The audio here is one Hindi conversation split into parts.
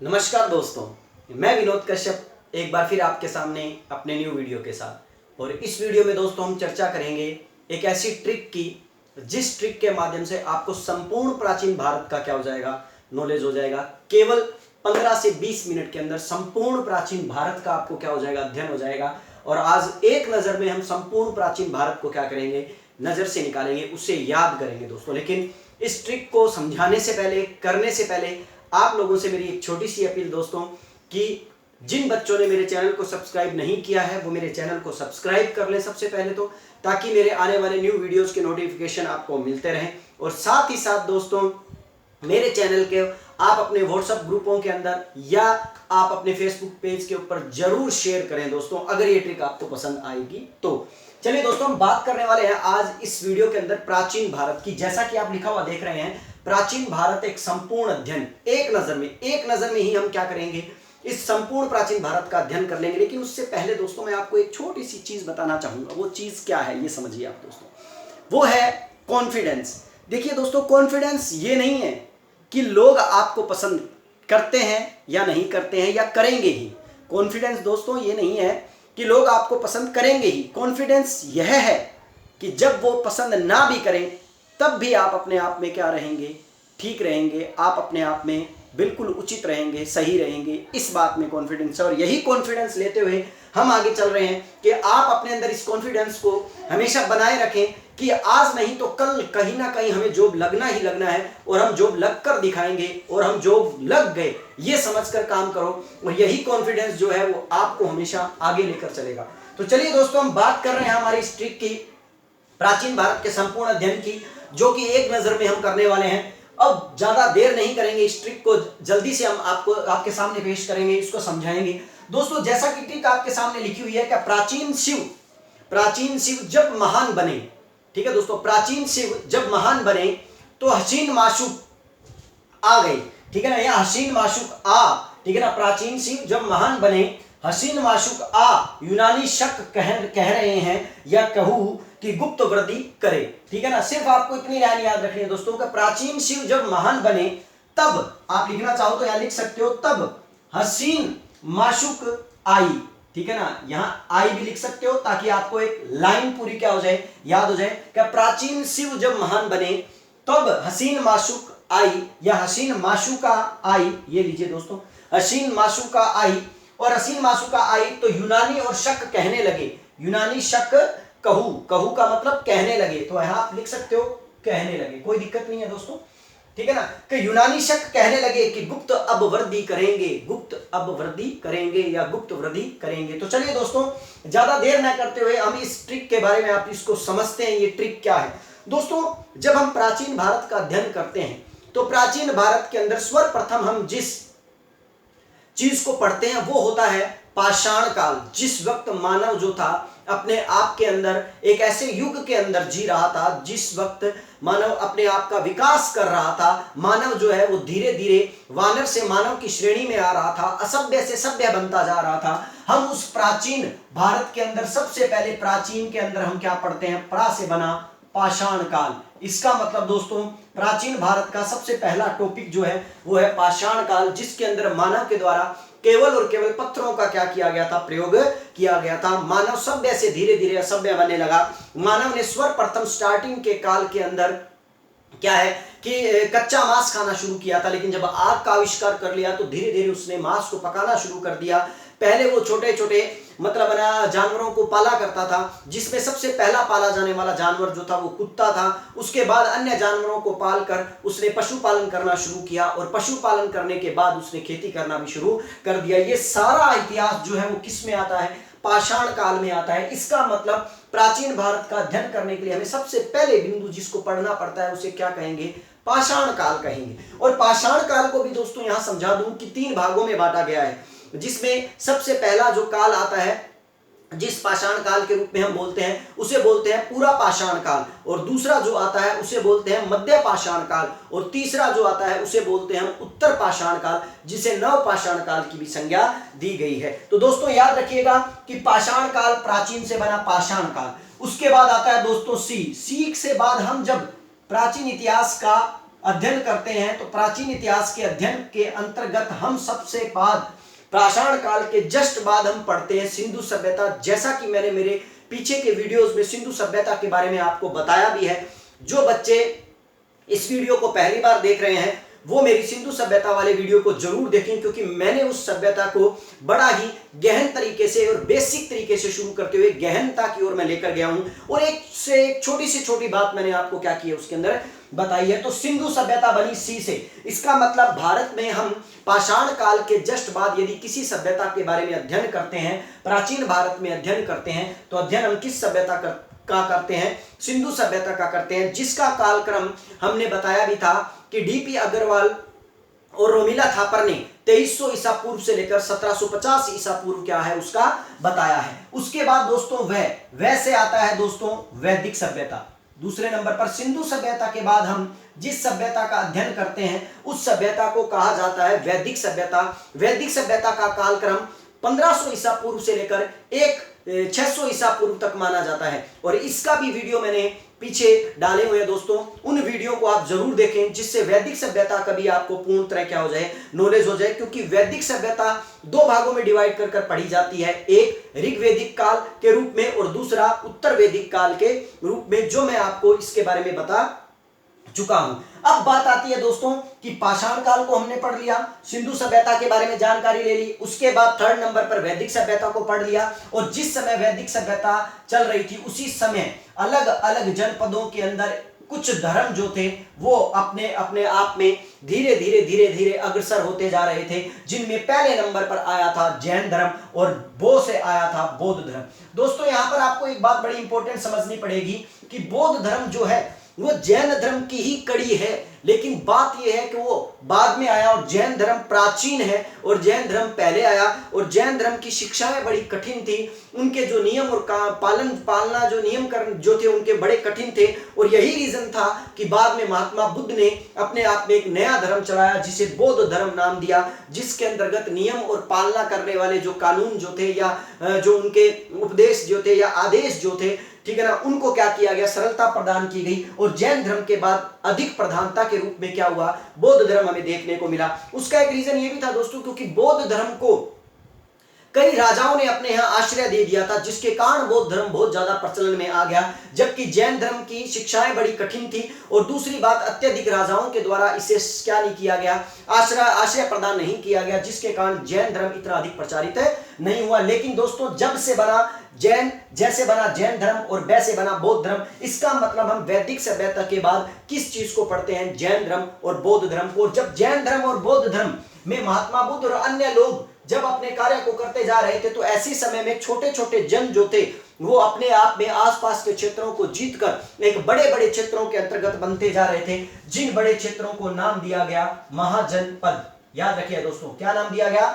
नमस्कार दोस्तों, मैं विनोद कश्यप एक बार फिर आपके सामने अपने न्यू वीडियो के साथ। और इस वीडियो में दोस्तों हम चर्चा करेंगे एक ऐसी ट्रिक की जिस ट्रिक के माध्यम से आपको संपूर्ण प्राचीन भारत का क्या हो जाएगा, नॉलेज हो जाएगा। केवल 15 से 20 मिनट के अंदर संपूर्ण प्राचीन भारत का आपको क्या हो जाएगा, अध्ययन हो जाएगा। और आज एक नज़र में हम संपूर्ण प्राचीन भारत को क्या करेंगे, नज़र से निकालेंगे, उसे याद करेंगे दोस्तों। लेकिन इस ट्रिक को समझाने से पहले, करने से पहले आप लोगों से मेरी एक छोटी सी अपील दोस्तों कि जिन बच्चों ने मेरे चैनल को सब्सक्राइब नहीं किया है वो मेरे चैनल को सब्सक्राइब कर लें सबसे पहले तो, ताकि मेरे आने वाले न्यू वीडियोस के नोटिफिकेशन आपको मिलते रहें। और साथ ही साथ दोस्तों मेरे चैनल के आप अपने व्हाट्सएप ग्रुपों के अंदर या आप अपने फेसबुक पेज के ऊपर जरूर शेयर करें दोस्तों, अगर ये ट्रिक आपको पसंद आएगी तो। चलिए दोस्तों, हम बात करने वाले हैं आज इस वीडियो के अंदर प्राचीन भारत की। जैसा कि आप लिखा हुआ देख रहे हैं, प्राचीन भारत एक संपूर्ण अध्ययन, एक नजर में ही हम क्या करेंगे, इस संपूर्ण प्राचीन भारत का अध्ययन कर लेंगे। लेकिन उससे पहले दोस्तों मैं आपको एक छोटी सी चीज बताना चाहूंगा। वो चीज क्या है ये समझिए आप दोस्तों, वो है कॉन्फिडेंस। देखिए दोस्तों, कॉन्फिडेंस ये नहीं है कि लोग आपको पसंद करते हैं या नहीं करते हैं या करेंगे ही। कॉन्फिडेंस दोस्तों ये नहीं है कि लोग आपको पसंद करेंगे ही। कॉन्फिडेंस यह है कि जब वो पसंद ना भी करें तब भी आप अपने आप में क्या रहेंगे, ठीक रहेंगे, आप अपने आप में बिल्कुल उचित रहेंगे, सही रहेंगे। इस बात में कॉन्फिडेंस है। और यही कॉन्फिडेंस लेते हुए हम आगे चल रहे हैं कि आप अपने अंदर इस कॉन्फिडेंस को हमेशा बनाए रखें कि आज नहीं तो कल कहीं ना कहीं हमें जॉब लगना ही लगना है, और हम जॉब लग कर दिखाएंगे, और हम जॉब लग गए ये समझकर काम करो। और यही कॉन्फिडेंस जो है वो आपको हमेशा आगे लेकर चलेगा। तो चलिए दोस्तों, हम बात कर रहे हैं हमारी इस ट्रिक की, प्राचीन भारत के संपूर्ण अध्ययन की, जो कि एक नजर में हम करने वाले हैं। अब ज्यादा देर नहीं करेंगे, इस ट्रिक को जल्दी से हम आपके सामने पेश करेंगे, इसको समझाएंगे दोस्तों। जैसा कि ट्रिक आपके सामने लिखी हुई है कि प्राचीन शिव जब महान बने, ठीक है दोस्तों, प्राचीन शिव जब महान बने तो हसीन माशूक आ गए, ठीक है ना। यहाँ हसीन माशूक आ, ठीक है ना। प्राचीन शिव जब महान बने, हसीन माशूक आ, यूनानी शक कह रहे हैं या कहूं कि गुप्त वृद्धि करे, ठीक है ना। सिर्फ आपको इतनी लाइन याद रखनी है दोस्तों कि प्राचीन शिव जब महान बने तब, आप लिखना चाहो तो यहां लिख सकते हो, तब हसीन माशूक आई, ठीक है ना। यहां आई भी लिख सकते हो ताकि आपको एक लाइन पूरी क्या हो जाए, याद हो जाए कि प्राचीन शिव जब महान बने तब हसीन माशूक आई या हसीन माशूका आई। ये लीजिए दोस्तों, हसीन माशूका आई। और हसीन माशूका आई तो यूनानी और शक कहने लगे, यूनानी शक कहू, कहू का मतलब कहने लगे, तो यहां आप लिख सकते हो कहने लगे, कोई दिक्कत नहीं है दोस्तों, ठीक है ना। कि यूनानी शक कहने लगे कि गुप्त अपवृद्धि करेंगे, गुप्त अपवृद्धि करेंगे या गुप्त वृद्धि करेंगे। तो चलिए दोस्तों, ज्यादा देर न करते हुए हम इस ट्रिक के बारे में आप इसको समझते हैं। ये ट्रिक क्या है दोस्तों, जब हम प्राचीन भारत का अध्ययन करते हैं तो प्राचीन भारत के अंदर सर्वप्रथम हम जिस चीज को पढ़ते हैं वो होता है पाषाण काल। जिस वक्त मानव जो था अपने आप के अंदर एक ऐसे युग के अंदर जी रहा था, जिस वक्त मानव अपने आप का विकास कर रहा था, मानव जो है वो धीरे धीरे वानर से मानव की श्रेणी में आ रहा था, असभ्य से सभ्य बनता जा रहा था। हम उस प्राचीन भारत के अंदर सबसे पहले प्राचीन के अंदर हम क्या पढ़ते हैं, प्रा से बना पाषाण काल। इसका मतलब दोस्तों प्राचीन भारत का सबसे पहला टॉपिक जो है वो है पाषाण काल, जिसके अंदर मानव के द्वारा केवल और केवल पत्थरों का क्या किया गया था, प्रयोग किया गया था। मानव सभ्य से धीरे धीरे असभ्य बनने लगा। मानव ने सर्वप्रथम स्टार्टिंग के काल के अंदर क्या है कि कच्चा मांस खाना शुरू किया था, लेकिन जब आग का आविष्कार कर लिया तो धीरे धीरे उसने मांस को पकाना शुरू कर दिया। पहले वो छोटे छोटे मतलब जानवरों को पाला करता था, जिसमें सबसे पहला पाला जाने वाला जानवर जो था वो कुत्ता था। उसके बाद अन्य जानवरों को पालकर उसने पशुपालन करना शुरू किया, और पशुपालन करने के बाद उसने खेती करना भी शुरू कर दिया। ये सारा इतिहास जो है वो किस में आता है, पाषाण काल में आता है। इसका मतलब प्राचीन भारत का अध्ययन करने के लिए हमें सबसे पहले बिंदु जिसको पढ़ना पड़ता है उसे क्या कहेंगे, पाषाण काल कहेंगे। और पाषाण काल को भी दोस्तों यहां समझा दूं कि 3 भागों में बांटा गया है, जिसमें सबसे पहला जो काल आता है, जिस पाषाण काल के रूप में हम बोलते हैं उसे बोलते हैं पूरा पाषाण काल, और दूसरा जो आता है उसे बोलते हैं मध्य पाषाण काल, और तीसरा जो आता है उसे बोलते हैं हम उत्तर पाषाण काल, जिसे नव पाषाण काल की भी संज्ञा दी गई है। तो दोस्तों याद रखिएगा कि पाषाण काल प्राचीन से बना पाषाण काल। उसके बाद आता है दोस्तों सीख से बाद हम जब प्राचीन इतिहास का अध्ययन करते हैं तो प्राचीन इतिहास के अध्ययन के अंतर्गत हम सबसे बाद पाषाण काल के जस्ट बाद हम पढ़ते हैं सिंधु सभ्यता। जैसा कि मैंने मेरे पीछे के वीडियोस में सिंधु सभ्यता के बारे में आपको बताया भी है। जो बच्चे इस वीडियो को पहली बार देख रहे हैं वो मेरी सिंधु सभ्यता वाले वीडियो को जरूर देखें, क्योंकि मैंने उस सभ्यता को बड़ा ही गहन तरीके से और बेसिक तरीके से शुरू करते हुए गहनता की ओर मैं लेकर गया हूं, और एक से एक छोटी से छोटी बात मैंने आपको क्या की है उसके अंदर बताई है। तो सिंधु सभ्यता बनी सी से, इसका मतलब भारत में हम पाषाण काल के जस्ट बाद यदि किसी सभ्यता के बारे में अध्ययन करते हैं, प्राचीन भारत में अध्ययन करते हैं, तो अध्ययन हम किस सभ्यता का करते हैं? सिंधु सभ्यता का करते हैं, जिसका कालक्रम हमने बताया भी था कि डीपी अग्रवाल और रोमिला थापर ने 2300 ईसा पूर्व से लेकर 1750 ईसा पूर्व क्या है उसका बताया है। उसके बाद दोस्तों वह से आता है दोस्तों वैदिक सभ्यता। दूसरे नंबर पर सिंधु सभ्यता के बाद हम जिस सभ्यता का अध्ययन करते हैं उस सभ्यता को कहा जाता है वैदिक सभ्यता। वैदिक सभ्यता का कालक्रम 1500 ईसा पूर्व से लेकर 600 ईसा पूर्व तक माना जाता है, और इसका भी वीडियो मैंने पीछे डाले हुए हैं दोस्तों। उन वीडियो को आप जरूर देखें, जिससे वैदिक सभ्यता का भी आपको पूर्ण तरह क्या हो जाए, नॉलेज हो जाए। क्योंकि वैदिक सभ्यता दो भागों में डिवाइड कर पढ़ी जाती है, एक ऋग्वैदिक काल के रूप में और दूसरा उत्तर वैदिक काल के रूप में, जो मैं आपको इसके बारे में बता चुका हूं। अब बात आती है दोस्तों कि पाषाण काल को हमने पढ़ लिया, सिंधु सभ्यता के बारे में जानकारी ले ली, उसके बाद थर्ड नंबर पर वैदिक सभ्यता को पढ़ लिया, और जिस समय वैदिक सभ्यता चल रही थी उसी समय अलग अलग जनपदों के अंदर कुछ धर्म जो थे वो अपने अपने आप में धीरे धीरे अग्रसर होते जा रहे थे, जिनमें पहले नंबर पर आया था जैन धर्म और बो से आया था बौद्ध धर्म। दोस्तों यहां पर आपको एक बात बड़ी इंपॉर्टेंट समझनी पड़ेगी कि बौद्ध धर्म जो है वो जैन धर्म की ही कड़ी है, लेकिन बात यह है कि वो बाद में आया और जैन धर्म प्राचीन है और जैन धर्म पहले आया, और जैन धर्म की शिक्षाएं बड़ी कठिन थी, उनके जो नियम और पालना जो नियम जो थे उनके बड़े कठिन थे, और यही रीजन था कि बाद में महात्मा बुद्ध ने अपने आप में एक नया धर्म चलाया जिसे बौद्ध धर्म नाम दिया, जिसके अंतर्गत नियम और पालना करने वाले जो कानून जो थे या जो उनके उपदेश जो थे या आदेश जो थे, ठीक है ना, उनको क्या किया गया, सरलता प्रदान की गई, और जैन धर्म के बाद अधिक प्रधानता के रूप में क्या हुआ, बौद्ध धर्म हमें देखने को मिला। उसका एक रीजन ये भी था दोस्तों, क्योंकि बौद्ध धर्म को कई राजाओं ने अपने यहां आश्रय दे दिया था, जिसके कारण बौद्ध धर्म बहुत ज्यादा प्रचलन में आ गया, जबकि जैन धर्म की शिक्षाएं बड़ी कठिन थी, और दूसरी बात अत्यधिक राजाओं के द्वारा इसे क्या नहीं किया गया, आश्रय प्रदान नहीं किया गया, जिसके कारण जैन धर्म इतना अधिक प्रचारित नहीं हुआ। लेकिन दोस्तों जब से बना जैसे बना जैन धर्म और वैसे बना बौद्ध धर्म, इसका मतलब हम वैदिक सभ्यता के बाद किस चीज को पढ़ते हैं, जैन धर्म और बौद्ध धर्म को। जब जैन धर्म और बौद्ध धर्म में महात्मा बुद्ध और अन्य लोग जब अपने कार्य को करते जा रहे थे, तो ऐसे समय में छोटे छोटे जन जो थे वो अपने आप में आसपास के क्षेत्रों को जीतकर एक बड़े बड़े क्षेत्रों के अंतर्गत बनते जा रहे थे, जिन बड़े क्षेत्रों को नाम दिया गया महाजनपद। याद रखिए दोस्तों, क्या नाम दिया गया,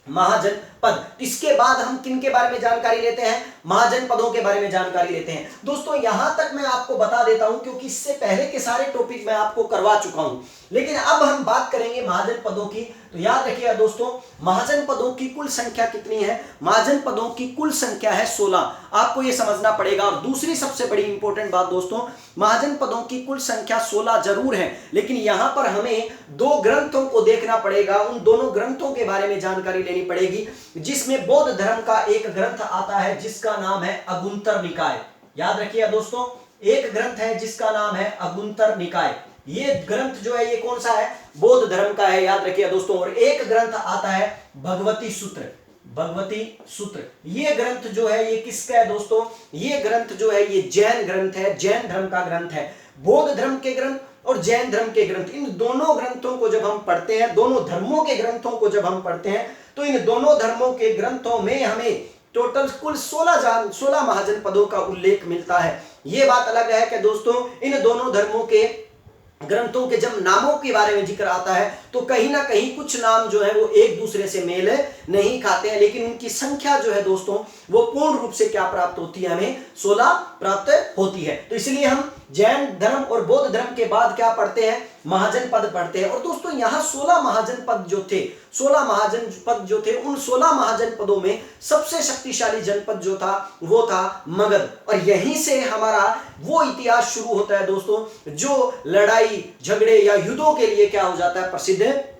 महाजनपद। इसके बाद हम किन के बारे में जानकारी लेते हैं, महाजनपदों के बारे में जानकारी लेते हैं। दोस्तों यहां तक मैं आपको बता देता हूं, क्योंकि इससे पहले के सारे टॉपिक मैं आपको करवा चुका हूं, लेकिन अब हम बात करेंगे महाजनपदों की। तो याद रखिएगा दोस्तों, महाजनपदों की कुल संख्या कितनी है, महाजनपदों की कुल संख्या है 16। आपको यह समझना पड़ेगा। और दूसरी सबसे बड़ी इंपॉर्टेंट बात दोस्तों, महाजनपदों की कुल संख्या 16 जरूर है, लेकिन यहां पर हमें दो ग्रंथों को देखना पड़ेगा, उन दोनों ग्रंथों के बारे में जानकारी लेनी पड़ेगी, जिसमें बौद्ध धर्म का एक ग्रंथ आता है जिसका नाम है अगुंतर निकाय। याद रखिए दोस्तों, एक ग्रंथ है जिसका नाम है अगुंतर निकाय। ये ग्रंथ जो है ये कौन सा है, बौद्ध धर्म का है, याद रखिए दोस्तों। और एक ग्रंथ आता है भगवती सूत्र। ये ग्रंथ जो है ये किसका है दोस्तों, ये ग्रंथ जो है ये जैन ग्रंथ है, जैन धर्म का ग्रंथ है। बौद्ध धर्म के ग्रंथ और जैन धर्म के ग्रंथ, इन दोनों ग्रंथों को जब हम पढ़ते हैं, दोनों धर्मों के ग्रंथों को जब हम पढ़ते हैं, तो इन दोनों धर्मों के ग्रंथों में हमें टोटल कुल 16 महाजनपदों का उल्लेख मिलता है। यह बात अलग है कि दोस्तों इन दोनों धर्मों के ग्रंथों के जब नामों के बारे में जिक्र आता है, तो कहीं ना कहीं कुछ नाम जो है वो एक दूसरे से मेल नहीं खाते हैं, लेकिन उनकी संख्या जो है दोस्तों वो पूर्ण रूप से क्या प्राप्त होती है, हमें 16 प्राप्त होती है। तो इसलिए हम जैन धर्म और बौद्ध धर्म के बाद क्या पढ़ते हैं, महाजनपद पढ़ते हैं। और दोस्तों यहाँ 16 महाजनपद जो थे, 16 महाजनपद जो थे, उन 16 महाजनपदों में सबसे शक्तिशाली जनपद जो था वो था मगध। और यहीं से हमारा वो इतिहास शुरू होता है दोस्तों, जो लड़ाई झगड़े या युद्धों के लिए क्या हो जाता है, प्रसिद्ध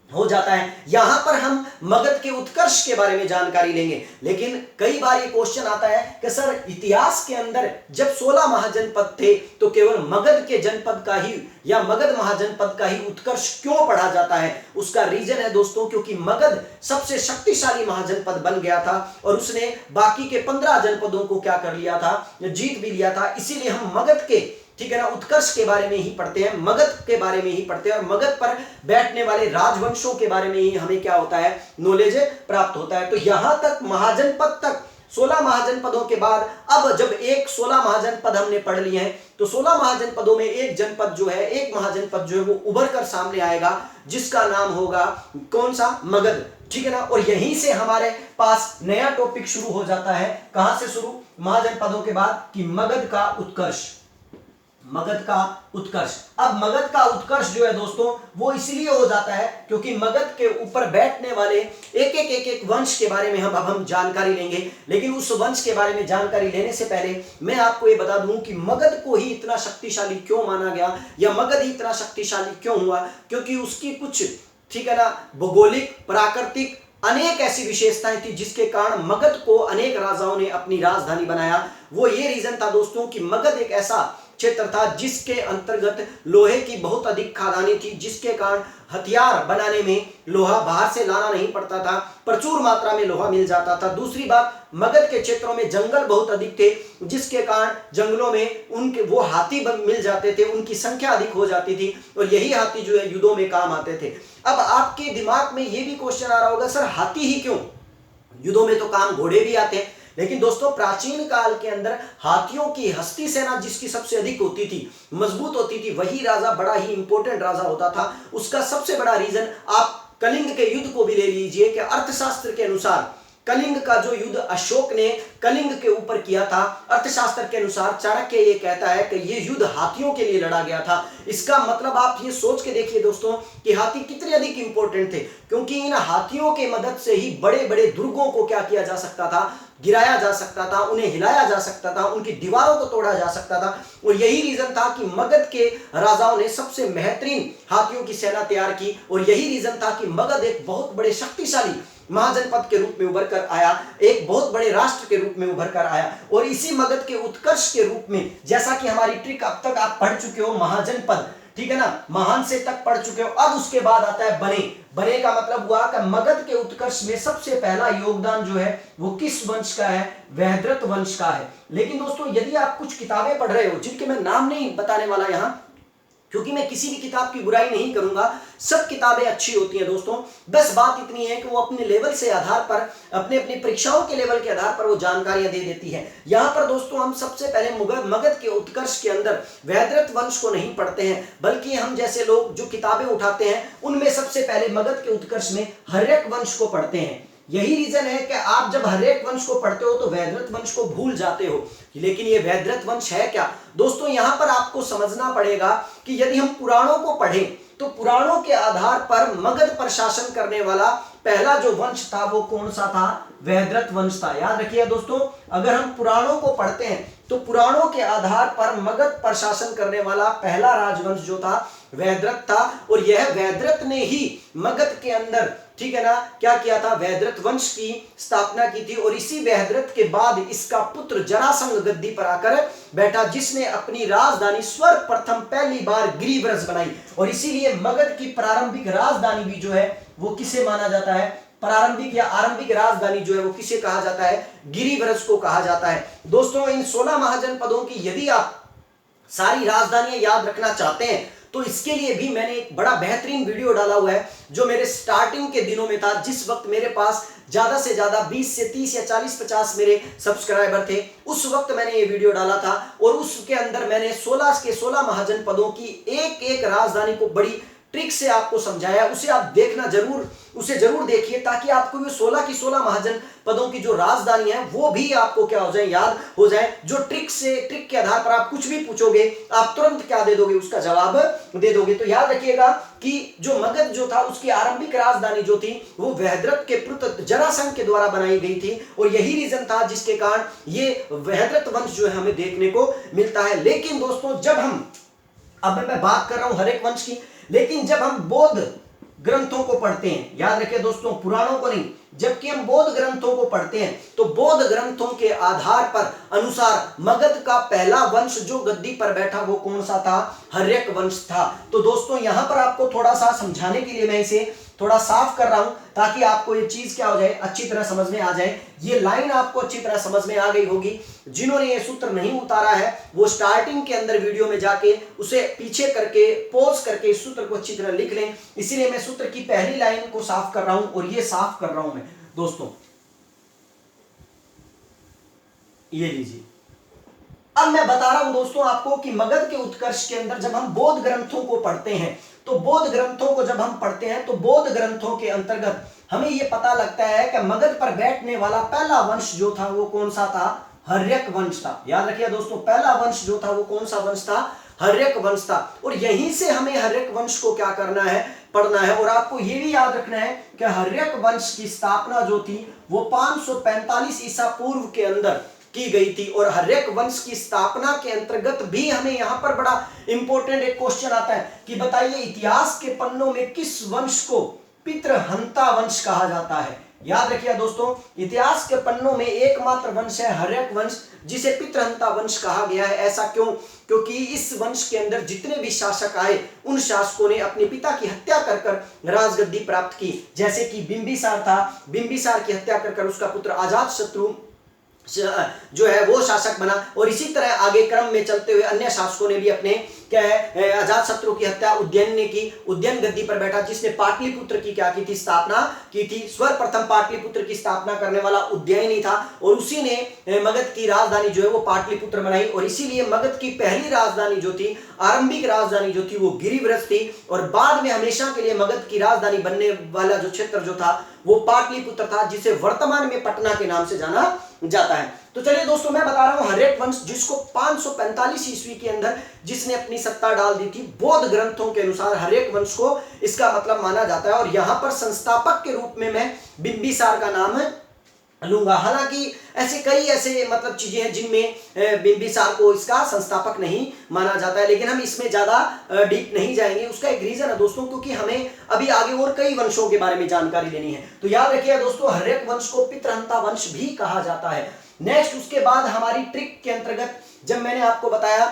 हो जाता है। यहां पर हम मगध के उत्कर्ष के बारे में जानकारी लेंगे। लेकिन कई बार ये क्वेश्चन आता है कि सर इतिहास के अंदर जब 16 महाजनपद थे तो केवल मगध के जनपद का ही या मगध महाजनपद का ही उत्कर्ष क्यों पढ़ा जाता है? उसका रीजन है दोस्तों, क्योंकि मगध सबसे शक्तिशाली महाजनपद बन गया था और उसने बाकी के 15 जनपदों को क्या कर लिया था, जीत भी लिया था। इसीलिए हम मगध के, ठीक है ना, उत्कर्ष के बारे में ही पढ़ते हैं, मगध के बारे में ही पढ़ते हैं और मगध पर बैठने वाले राजवंशों के बारे में ही हमें क्या होता है, नॉलेज प्राप्त होता है। तो यहां तक महाजनपद तक 16 महाजनपदों के बाद अब जब एक 16 महाजनपद हमने पढ़ लिए हैं तो 16 महाजनपदों में एक जनपद जो है, एक महाजनपद जो है वो उभर कर सामने आएगा जिसका नाम होगा कौन सा, मगध, ठीक है ना। और यहीं से हमारे पास नया टॉपिक शुरू हो जाता है। कहां से शुरू, महाजनपदों के बाद, कि मगध का उत्कर्ष, मगध का उत्कर्ष। अब मगध का उत्कर्ष जो है दोस्तों वो इसलिए हो जाता है क्योंकि मगध के ऊपर बैठने वाले एक एक वंश के बारे में हम जानकारी लेंगे। लेकिन उस वंश के बारे में जानकारी लेने से पहले मैं आपको ये बता दूं कि मगध को ही इतना शक्तिशाली क्यों माना गया या मगध ही इतना शक्तिशाली क्यों हुआ, क्योंकि उसकी कुछ, ठीक है ना, भौगोलिक, प्राकृतिक अनेक ऐसी विशेषताएं थी जिसके कारण मगध को अनेक राजाओं ने अपनी राजधानी बनाया। वो ये रीजन था दोस्तों कि मगध एक ऐसा क्षेत्र था जिसके अंतर्गत लोहे की बहुत अधिक खदानें थी, जिसके कारण हथियार बनाने में लोहा बाहर से लाना नहीं पड़ता था, प्रचुर मात्रा में लोहा मिल जाता था। दूसरी बात, मगध के क्षेत्रों में जंगल बहुत अधिक थे, जिसके कारण जंगलों में उनके वो हाथी मिल जाते थे, उनकी संख्या अधिक हो जाती थी और यही हाथी जो है युद्धों में काम आते थे। अब आपके दिमाग में ये भी क्वेश्चन आ रहा होगा, सर हाथी ही क्यों, युद्धों में तो काम घोड़े भी आते हैं। लेकिन दोस्तों प्राचीन काल के अंदर हाथियों की हस्ती सेना जिसकी सबसे अधिक होती थी, मजबूत होती थी, वही राजा बड़ा ही इंपॉर्टेंट राजा होता था। उसका सबसे बड़ा रीजन आप कलिंग के युद्ध को भी ले लीजिए कि अर्थशास्त्र के अनुसार कलिंग का जो युद्ध अशोक ने कलिंग के ऊपर किया था, अर्थशास्त्र के अनुसार चाणक्य ये कहता है कि ये युद्ध हाथियों के लिए लड़ा गया था। इसका मतलब आप ये सोच के देखिए दोस्तों कि हाथी कितने अधिक इंपॉर्टेंट थे, क्योंकि इन हाथियों के मदद से ही बड़े बड़े दुर्गों को क्या किया जा सकता था, गिराया जा सकता था, उन्हें हिलाया जा सकता था, उनकी दीवारों को तोड़ा जा सकता था। और यही रीजन था कि मगध के राजाओं ने सबसे बेहतरीन हाथियों की सेना तैयार की और यही रीजन था कि मगध एक बहुत बड़े शक्तिशाली महाजनपद के रूप में उभर कर आया, एक बहुत बड़े राष्ट्र के रूप में उभर कर आया। और इसी मगध के उत्कर्ष के रूप में, जैसा कि हमारी ट्रिक अब तक आप पढ़ चुके हो, महाजनपद, ठीक है ना, महान से तक पढ़ चुके हो। अब उसके बाद आता है बने। बने का मतलब हुआ कि मगध के उत्कर्ष में सबसे पहला योगदान जो है वो किस वंश का है, वैद्रथ वंश का है। लेकिन दोस्तों यदि आप कुछ किताबें पढ़ रहे हो, जिनके मैं नाम नहीं बताने वाला यहां, क्योंकि मैं किसी भी किताब की बुराई नहीं करूंगा, सब किताबें अच्छी होती हैं दोस्तों। बस बात इतनी है कि वो अपने लेवल से आधार पर, अपने अपनी परीक्षाओं के लेवल के आधार पर वो जानकारियां दे देती है। यहां पर दोस्तों हम सबसे पहले मगध के उत्कर्ष के अंदर वैद्रथ वंश को नहीं पढ़ते हैं, बल्कि हम जैसे लोग जो किताबें उठाते हैं उनमें सबसे पहले मगध के उत्कर्ष में हर्यक वंश को पढ़ते हैं। यही रीजन है कि आप जब हर्यक वंश को पढ़ते हो तो वैद्रथ वंश को भूल जाते हो। लेकिन ये वैद्रथ वंश है क्या दोस्तों, यहां पर आपको समझना पड़ेगा कि यदि हम पुराणों को पढ़ें तो पुराणों के आधार पर मगध पर शासन करने वाला पहला जो वंश था वो कौन सा था, वैद्रथ वंश था। याद रखिए दोस्तों, अगर हम पुराणों को पढ़ते हैं तो पुराणों के आधार पर मगध पर शासन करने वाला पहला राजवंश जो था वैद्रथ था। और यह वैद्रथ ने ही मगध के अंदर, ठीक है ना, क्या किया था, वैद्रथ वंश की स्थापना की थी। और इसी वैद्रथ के बाद इसका पुत्र जरासंध गद्दी पर आकर बैठा, जिसने अपनी राजधानी सर्वप्रथम पहली बार गिरिव्रज बनाई। और इसीलिए मगध की प्रारंभिक राजधानी भी जो है वो किसे माना जाता है, प्रारंभिक या आरंभिक राजधानी जो है वो किसे कहा जाता है, गिरिव्रज को कहा जाता है। दोस्तों इन 16 महाजनपदों की यदि आप सारी राजधानियां याद रखना चाहते हैं तो इसके लिए भी मैंने एक बड़ा बेहतरीन वीडियो डाला हुआ है, जो मेरे स्टार्टिंग के दिनों में था, जिस वक्त मेरे पास ज्यादा से ज्यादा 20 से 30 या 40-50 मेरे सब्सक्राइबर थे। उस वक्त मैंने ये वीडियो डाला था और उसके अंदर मैंने 16 के 16 महाजनपदों की एक एक राजधानी को बड़ी ट्रिक से आपको समझाया, उसे आप देखना जरूर, उसे जरूर देखिए, ताकि आपको वो 16 की 16 महाजन पदों की जो राजधानी है वो भी आपको क्या हो जाए, याद हो जाए। जो ट्रिक के आधार पर आप कुछ भी पूछोगे आप तुरंत क्या दे दोगे, उसका जवाब दे दोगे। तो याद रखिएगा कि जो मगध जो था उसकी आरंभिक राजधानी जो थी वो वहद्रथ के पुत्र जरासंध के द्वारा बनाई गई थी, और यही रीजन था जिसके कारण ये वहद्रथ वंश जो है हमें देखने को मिलता है। लेकिन दोस्तों जब हम, अब मैं बात कर रहा हूं हर एक वंश की, लेकिन जब हम बौद्ध ग्रंथों को पढ़ते हैं, याद रखिए दोस्तों पुराणों को नहीं, जबकि हम बौद्ध ग्रंथों को पढ़ते हैं तो बौद्ध ग्रंथों के आधार पर अनुसार मगध का पहला वंश जो गद्दी पर बैठा वो कौन सा था, हर्यक वंश था। तो दोस्तों यहां पर आपको थोड़ा सा समझाने के लिए मैं इसे थोड़ा साफ कर रहा हूं, ताकि आपको ये चीज क्या हो जाए, अच्छी तरह समझ में आ जाए। ये लाइन आपको अच्छी तरह समझ में आ गई होगी। जिन्होंने ये सूत्र नहीं उतारा है वो स्टार्टिंग के अंदर वीडियो में जाके उसे पीछे करके पॉज करके इस सूत्र को अच्छी तरह लिख लें। इसीलिए मैं सूत्र की पहली लाइन को साफ कर रहा हूं, और ये साफ कर रहा हूं मैं दोस्तों, ये लीजिए। अब मैं बता रहा हूं दोस्तों आपको कि मगध के उत्कर्ष के अंदर जब हम बौद्ध ग्रंथों को पढ़ते हैं, तो बौद्ध ग्रंथों को जब हम पढ़ते हैं तो बौद्ध ग्रंथों के अंतर्गत हमें यह पता लगता है कि मगध पर बैठने वाला पहला वंश जो था वो कौन सा था, हर्यक वंश था। याद रखिए दोस्तों पहला वंश जो था वो कौन सा वंश था, हर्यक वंश था। और यहीं से हमें हर्यक वंश को क्या करना है, पढ़ना है। और आपको यह भी याद रखना है कि हर्यक वंश की स्थापना जो थी वो 545 ईसा पूर्व के अंदर की गई थी। और हर्यक वंश की स्थापना के अंतर्गत भी हमें यहां पर बड़ा इंपॉर्टेंट एक क्वेश्चन आता है कि बताइए इतिहास के पन्नों में किस वंश को पितृहंता वंश कहा जाता है। याद रखिए दोस्तों इतिहास के पन्नों में एकमात्र वंश है हर्यक वंश जिसे पितृहंता वंश कहा गया है। ऐसा क्यों, क्योंकि इस वंश के अंदर जितने भी शासक आए उन शासकों ने अपने पिता की हत्या कर कर राजगद्दी प्राप्त की। जैसे कि बिंबिसार था, बिंबिसार की हत्या कर कर उसका पुत्र अजातशत्रु जो है वो शासक बना। और इसी तरह आगे क्रम में चलते हुए अन्य शासकों ने भी अपने क्या है अजातशत्रु की हत्या उज्जैन ने की। उज्जैन गद्दी पर बैठा जिसने पाटलिपुत्र की क्या की थी, स्थापना की थी। सर्वप्रथम पाटलिपुत्र की स्थापना करने वाला उज्जैन ही था, और उसी ने मगध की राजधानी जो है वो पाटलिपुत्र बनाई। और इसीलिए मगध की पहली राजधानी जो थी, आरंभिक राजधानी जो थी वो गिरिव्रज थी। और बाद में हमेशा के लिए मगध की राजधानी बनने वाला जो क्षेत्र जो था वो पाटलिपुत्र था, जिसे वर्तमान में पटना के नाम से जाना जाता है। तो चलिए दोस्तों मैं बता रहा हूं हर्यक वंश जिसको 545 ईस्वी के अंदर जिसने अपनी सत्ता डाल दी थी, बौद्ध ग्रंथों के अनुसार हर्यक वंश को इसका मतलब माना जाता है। और यहां पर संस्थापक के रूप में मैं बिंबिसार का नाम लूंगा। हालांकि ऐसे कई ऐसे मतलब चीजें हैं जिनमें बिंबिसार को इसका संस्थापक नहीं माना जाता है, लेकिन हम इसमें ज्यादा डीप नहीं जाएंगे। उसका एक रीजन है दोस्तों, क्योंकि हमें अभी आगे और कई वंशों के बारे में जानकारी लेनी है। तो याद रखिए दोस्तों हर्यक वंश को पितृहंता वंश भी कहा जाता है। नेक्स्ट उसके बाद हमारी ट्रिक के अंतर्गत जब मैंने आपको बताया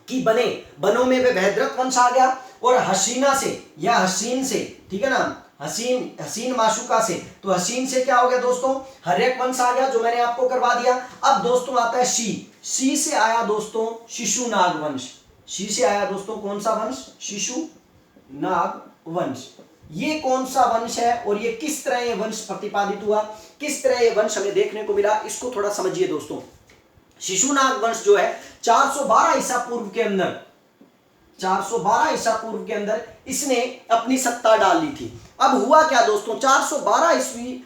कि बनों में वहद्रथ वंश आ गया, और हसीना से या हसीन से, ठीक है ना, हसीन माशुका से, तो हसीन से क्या हो गया दोस्तों, हर्यक वंश आ गया जो मैंने आपको करवा दिया। अब दोस्तों आता है शी से आया दोस्तों शिशुनाग वंश। शी से आया दोस्तों कौन सा वंश, शिशुनाग वंश। ये कौन सा वंश है और ये किस तरह ये वंश प्रतिपादित हुआ, किस तरह ये वंश हमें देखने को मिला, इसको थोड़ा समझिए दोस्तों। शिशुनाग वंश जो है 412 ईसा पूर्व के अंदर, 412 ईसा पूर्व के अंदर इसने अपनी सत्ता डाल ली थी। अब हुआ क्या दोस्तों, 412 ईस्वी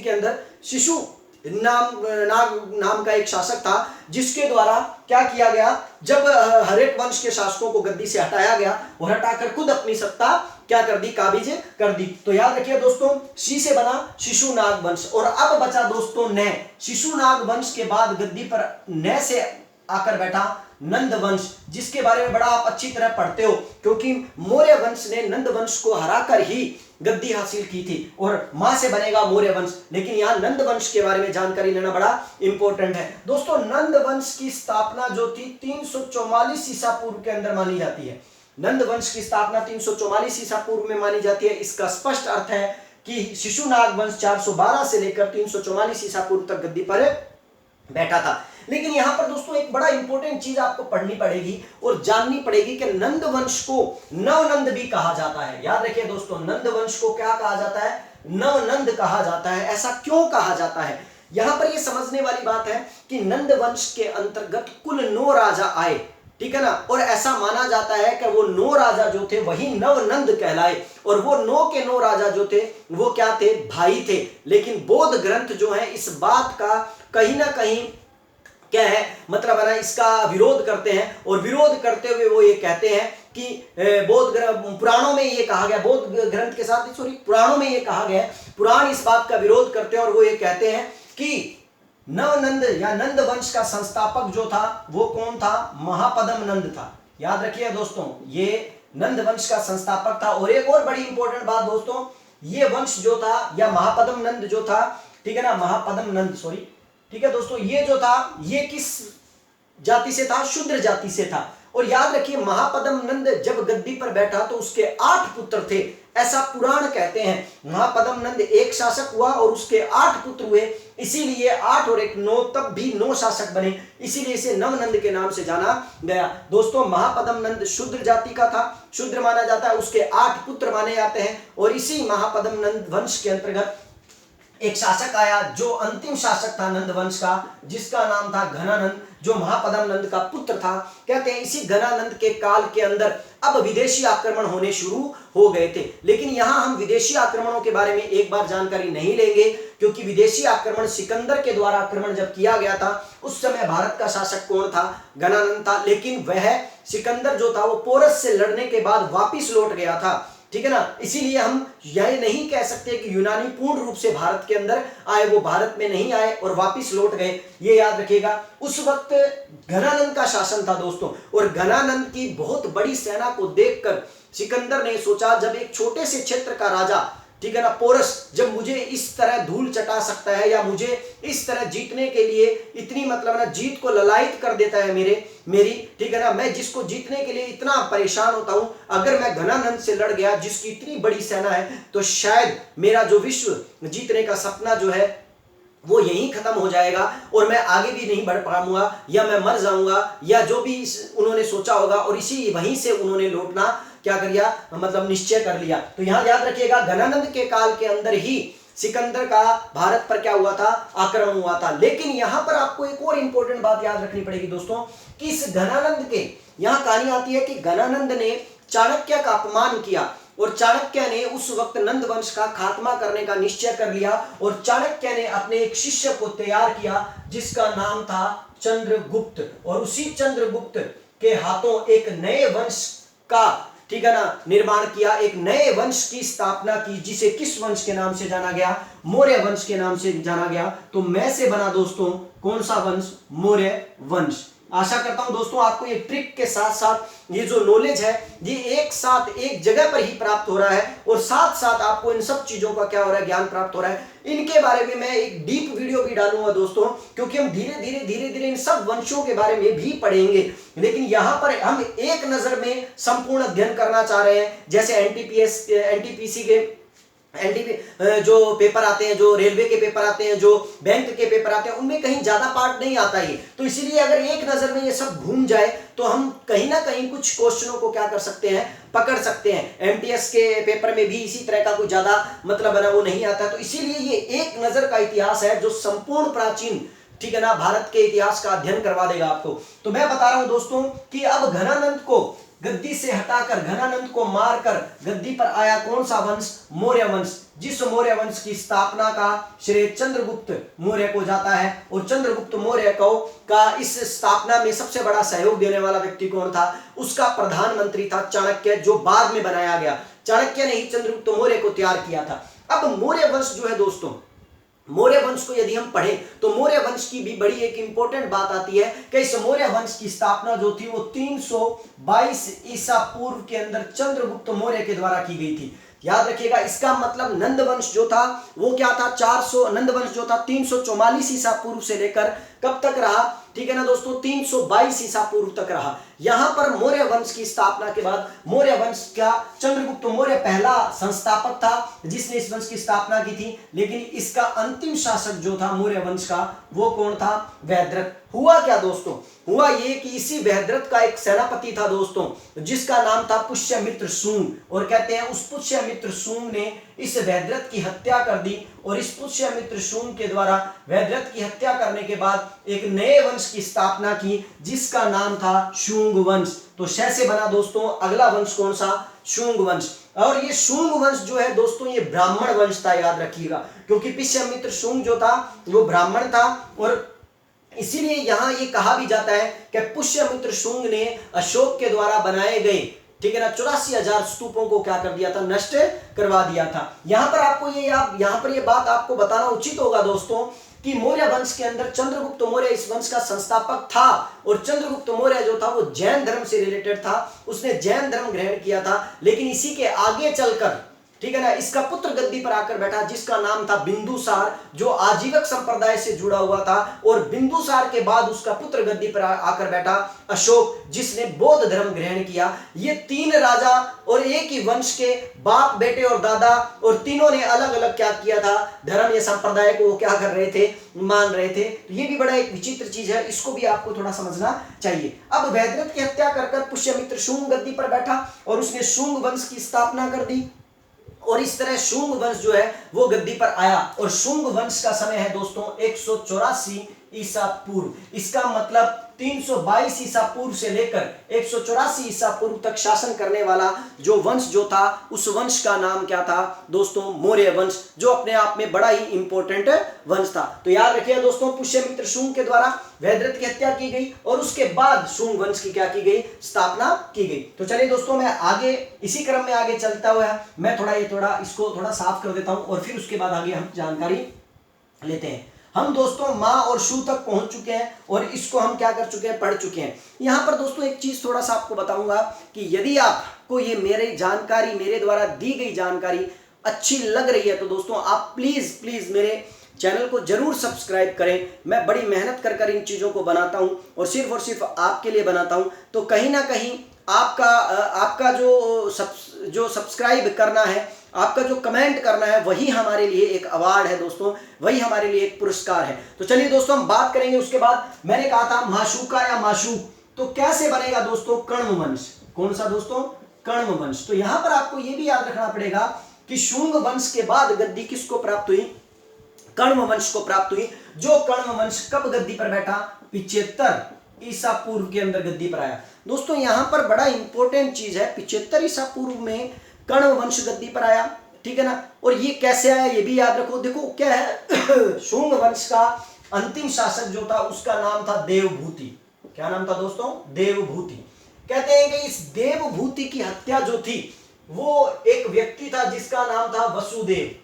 के अंदर शिशु नाम का एक शासक था, जिसके द्वारा क्या किया गया, जब हर्यक वंश के शासकों को गद्दी से हटाया गया और हटाकर खुद अपनी सत्ता क्या कर दी, काबिज कर दी। तो याद रखिए दोस्तों शी से बना शिशुनाग वंश। और अब बचा दोस्तों न। शिशुनाग वंश के बाद गद्दी पर न से आकर बैठा नंद वंश, जिसके बारे में बड़ा आप अच्छी तरह पढ़ते हो, क्योंकि मौर्य वंश ने नंद वंश को हराकर ही गद्दी हासिल की थी, और मां से बनेगा मौर्य वंश। लेकिन यहाँ नंद वंश के बारे में जानकारी लेना बड़ा इंपॉर्टेंट है दोस्तों। नंद वंश की स्थापना जो थी 344 ईसा पूर्व के अंदर मानी जाती है। नंद वंश की स्थापना 344 ईसा पूर्व में मानी जाती है। इसका स्पष्ट अर्थ है कि शिशुनाग वंश 412 से लेकर 344 ईसा पूर्व तक गद्दी पर बैठा था। लेकिन यहां पर दोस्तों एक बड़ा इंपॉर्टेंट चीज आपको पढ़नी पड़ेगी और जाननी पड़ेगी कि नंद वंश को नवनंद भी कहा जाता है। याद रखिए दोस्तों नंद वंश को क्या कहा जाता है, नवनंद कहा जाता है। ऐसा क्यों कहा जाता है, यहां पर यह समझने वाली बात है कि नंद वंश के अंतर्गत कुल 9 राजा आए, ठीक है ना। और ऐसा माना जाता है कि वो 9 राजा जो थे वही नवनंद कहलाए, और वो 9 के 9 राजा जो थे वो क्या थे, भाई थे। लेकिन बौद्ध ग्रंथ जो है इस बात का कहीं ना कहीं क्या है मतलब है ना, इसका विरोध करते हैं, और विरोध करते हुए वो ये कहते हैं कि बौद्ध पुराणों में ये कहा गया, बौद्ध ग्रंथ के साथ सॉरी पुराणों में ये कहा गया है, पुराण इस बात का विरोध करते हैं और वो ये कहते हैं कि नवनंद या नंद वंश का संस्थापक जो था वो कौन था, महापद्म नंद था। याद रखिए दोस्तों, ये नंद वंश का संस्थापक था। और एक और बड़ी इंपॉर्टेंट बात दोस्तों, ये वंश जो था या महापद्म नंद जो था, ठीक है ना, महापद्म नंद सॉरी, ठीक है दोस्तों, ये जो था ये किस जाति से था, शूद्र जाति से था। और याद रखिए महापद्म नंद जब गद्दी पर बैठा तो उसके 8 पुत्र थे, ऐसा पुराण कहते हैं। महापद्म नंद एक शासक हुआ और उसके 8 पुत्र हुए, इसीलिए 8 और 1 9, तब भी 9 शासक बने, इसीलिए इसे नवनंद के नाम से जाना गया। दोस्तों महापद्म नंद शूद्र जाति का था, शूद्र माना जाता है, उसके 8 पुत्र माने जाते हैं। और इसी महापद्म नंद वंश के अंतर्गत एक शासक आया जो अंतिम शासक था नंद वंश का, जिसका नाम था घनानंद, जो महापद्म नंद का पुत्र था। कहते हैं इसी घनानंद के काल के अंदर अब विदेशी आक्रमण होने शुरू हो गए थे। लेकिन यहां हम विदेशी आक्रमणों के बारे में एक बार जानकारी नहीं लेंगे, क्योंकि विदेशी आक्रमण सिकंदर के द्वारा आक्रमण जब किया गया था उस समय भारत का शासक कौन था, घनानंद था। लेकिन वह सिकंदर जो था वो पोरस से लड़ने के बाद वापिस लौट गया था, ठीक है ना। इसीलिए हम यह नहीं कह सकते कि यूनानी पूर्ण रूप से भारत के अंदर आए, वो भारत में नहीं आए और वापिस लौट गए, ये याद रखिएगा। उस वक्त घनानंद का शासन था दोस्तों, और घनानंद की बहुत बड़ी सेना को देखकर सिकंदर ने सोचा, जब एक छोटे से क्षेत्र का राजा, ठीक है ना, पोरस, जब मुझे इस तरह धूल चटा सकता है या मुझे इस तरह जीतने के लिए इतनी मतलब ना जीत को ललायत कर देता है मेरी, ठीक है ना, मैं जिसको जीतने के लिए इतना परेशान होता हूं, अगर मैं घनानंद से लड़ गया जिसकी इतनी बड़ी सेना है, तो शायद मेरा जो विश्व जीतने का सपना जो है वो यहीं खत्म हो जाएगा और मैं आगे भी नहीं बढ़ पाऊंगा, या मैं मर जाऊंगा, या जो भी उन्होंने सोचा होगा। और इसी वहीं से उन्होंने लौटना क्या कर लिया, मतलब निश्चय कर लिया। तो यहां याद रखिएगा घनानंद के काल के अंदर ही सिकंदर का भारत पर क्या हुआ था, आक्रमण हुआ था। लेकिन यहां पर आपको एक और इंपॉर्टेंट बात याद रखनी पड़ेगी दोस्तों, कि इस घनानंद के यहां कहानी आती है कि घनानंद ने चाणक्य का अपमान किया, और चाणक्य ने उस वक्त नंद वंश का खात्मा करने का निश्चय कर लिया, और चाणक्य ने अपने एक शिष्य को तैयार किया जिसका नाम था चंद्रगुप्त, और उसी चंद्रगुप्त के हाथों एक नए वंश का, ठीक है ना, निर्माण किया, एक नए वंश की स्थापना की, जिसे किस वंश के नाम से जाना गया, मौर्य वंश के नाम से जाना गया। तो मैं से बना दोस्तों कौन सा वंश, मौर्य वंश। आशा करता हूं दोस्तों आपको ये ट्रिक के साथ साथ ये जो नॉलेज है ये एक साथ एक जगह पर ही प्राप्त हो रहा है, और साथ साथ आपको इन सब चीजों का क्या हो रहा है, ज्ञान प्राप्त हो रहा है। इनके बारे में मैं एक डीप वीडियो भी डालूंगा दोस्तों, क्योंकि हम धीरे धीरे इन सब वंशों के बारे में भी पढ़ेंगे। लेकिन यहां पर हम एक नजर में संपूर्ण अध्ययन करना चाह रहे हैं। जैसे एनटीपीसी के जो पेपर आते हैं, जो रेलवे के पेपर आते हैं, जो बैंक के पेपर आते हैं, उनमें कहीं ज्यादा पार्ट नहीं आता है। तो इसीलिए अगर एक नजर में ये सब घूम जाए तो हम कहीं ना कहीं कुछ क्वेश्चनों को क्या कर सकते हैं, पकड़ सकते हैं। एमटीएस के पेपर में भी इसी तरह का कुछ ज्यादा मतलब है ना वो नहीं आता। तो इसीलिए ये एक नजर का इतिहास है जो संपूर्ण प्राचीन, ठीक है ना, भारत के इतिहास का अध्ययन करवा देगा आपको। तो मैं बता रहा हूं दोस्तों कि अब घनानंद को गद्दी से हटाकर, घनानंद को मारकर गद्दी पर आया कौन सा वंश, मौर्य वंश, जिस मौर्य वंश की स्थापना का श्रेय चंद्रगुप्त मौर्य को जाता है। और चंद्रगुप्त मौर्य को का इस स्थापना में सबसे बड़ा सहयोग देने वाला व्यक्ति कौन था, उसका प्रधानमंत्री था चाणक्य, जो बाद में बनाया गया। चाणक्य ने ही चंद्रगुप्त मौर्य को तैयार किया था। अब मौर्य वंश जो है दोस्तों, मौर्य वंश को यदि हम पढ़ें तो मौर्य वंश की भी बड़ी एक इंपॉर्टेंट बात आती है कि इस मौर्य वंश की स्थापना जो थी वो 322 ईसा पूर्व के अंदर चंद्रगुप्त मौर्य के द्वारा की गई थी। याद रखिएगा, इसका मतलब नंद वंश जो था वो क्या था, 400, नंद वंश जो था 344 ईसा पूर्व से लेकर कब तक रहा, ठीक है ना दोस्तों, 322 ईसा पूर्व तक रहा। यहां पर मौर्य वंश की स्थापना के बाद मौर्य वंश का चंद्रगुप्त मौर्य पहला संस्थापक था जिसने इस वंश की स्थापना की थी। लेकिन इसका अंतिम शासक जो था मौर्य वंश का वो कौन था, व्यद्रथ। हुआ क्या दोस्तों, हुआ ये कि इसी व्यद्रथ का एक सेनापति था दोस्तों जिसका नाम था पुष्यमित्र सूंग, और कहते हैं उस पुष्यमित्र सूंग ने इस व्यद्रथ की हत्या कर दी। और इस पुष्यमित्र सूंग के द्वारा व्यद्रथ की हत्या करने के बाद एक नए वंश वंश की स्थापना की जिसका नाम था शुंग वंश। तो श से बना दोस्तों अगला वंश कौन सा? शुंग वंश। और ये शुंग वंश जो है दोस्तों ये ब्राह्मण वंश था, याद रखिएगा, क्योंकि पुष्यमित्र शुंग जो था वो ब्राह्मण था और इसीलिए यहां ये कहा भी जाता है कि पुष्यमित्र शुंग ने अशोक के द्वारा बनाए गए, ठीक है ना, 84,000 स्तूपों को क्या कर दिया था? नष्ट करवा दिया था। यहां पर आपको ये बात आपको बताना उचित होगा दोस्तों कि मौर्य वंश के अंदर चंद्रगुप्त मौर्य इस वंश का संस्थापक था और चंद्रगुप्त मौर्य जो था वो जैन धर्म से रिलेटेड था, उसने जैन धर्म ग्रहण किया था। लेकिन इसी के आगे चलकर, ठीक है ना, इसका पुत्र गद्दी पर आकर बैठा जिसका नाम था बिंदुसार, जो आजीवक संप्रदाय से जुड़ा हुआ था। और बिंदुसार के बाद उसका पुत्र गद्दी पर आकर बैठा अशोक, जिसने बौद्ध धर्म ग्रहण किया। ये तीन राजा और एक ही वंश के बाप बेटे और दादा, और तीनों ने अलग अलग क्या किया था? धर्म या संप्रदाय को वो क्या कर रहे थे? मान रहे थे। तो ये भी बड़ा एक विचित्र चीज है, इसको भी आपको थोड़ा समझना चाहिए। अब वैद्यनाथ की हत्या कर पुष्यमित्र शुंग गद्दी पर बैठा और उसने शुंग वंश की स्थापना कर दी और इस तरह शुंग वंश जो है वो गद्दी पर आया। और शुंग वंश का समय है दोस्तों 184 ईसा पूर्व। इसका मतलब 322 ईसा पूर्व से लेकर 184 ईसा पूर्व तक शासन करने वाला जो वंश जो था, उस वंश का नाम क्या था दोस्तों? मौर्य वंश, जो अपने आप में बड़ा ही इंपॉर्टेंट वंश था। तो याद रखिए दोस्तों, पुष्यमित्र शुंग के द्वारा वैद्यनाथ की हत्या की गई और उसके बाद शुंग वंश की क्या की गई? स्थापना की गई। तो चलिए दोस्तों, मैं आगे इसी क्रम में आगे चलता हुआ मैं इसको थोड़ा साफ कर देता हूं और फिर उसके बाद आगे हम जानकारी लेते हैं। हम दोस्तों माँ और शू तक पहुंच चुके हैं और इसको हम क्या कर चुके हैं? पढ़ चुके हैं। यहां पर दोस्तों एक चीज थोड़ा सा आपको बताऊंगा कि यदि आपको ये मेरे द्वारा दी गई जानकारी अच्छी लग रही है तो दोस्तों आप प्लीज मेरे चैनल को जरूर सब्सक्राइब करें। मैं बड़ी मेहनत कर इन चीजों को बनाता हूं और सिर्फ आपके लिए बनाता हूं। तो कहीं ना कहीं आपका जो सब्सक्राइब करना है, आपका जो कमेंट करना है, वही हमारे लिए एक अवार्ड है दोस्तों, वही हमारे लिए एक पुरस्कार है। तो चलिए दोस्तों हम बात करेंगे। उसके बाद मैंने कहा था माशूका या माशूक, तो कैसे बनेगा दोस्तों? कण्व वंश। कौन सा दोस्तों? कण्व वंश। तो यहां पर आपको यह भी याद रखना पड़ेगा कि शुंग वंश के बाद गद्दी किसको प्राप्त हुई? कण्व वंश को प्राप्त हुई। जो कण्व वंश कब गद्दी पर बैठा? 75 ईसा पूर्व के अंदर गद्दी पर आया। दोस्तों यहां पर बड़ा इंपॉर्टेंट चीज है, 75 ईसा पूर्व में कण्व वंश गद्दी पर आया, ठीक है ना। और ये कैसे आया ये भी याद रखो। देखो क्या है, शुंग वंश का अंतिम शासक जो था उसका नाम था देवभूति। क्या नाम था दोस्तों? देवभूति। कहते हैं कि इस देवभूति की हत्या जो थी वो एक व्यक्ति था जिसका नाम था वसुदेव।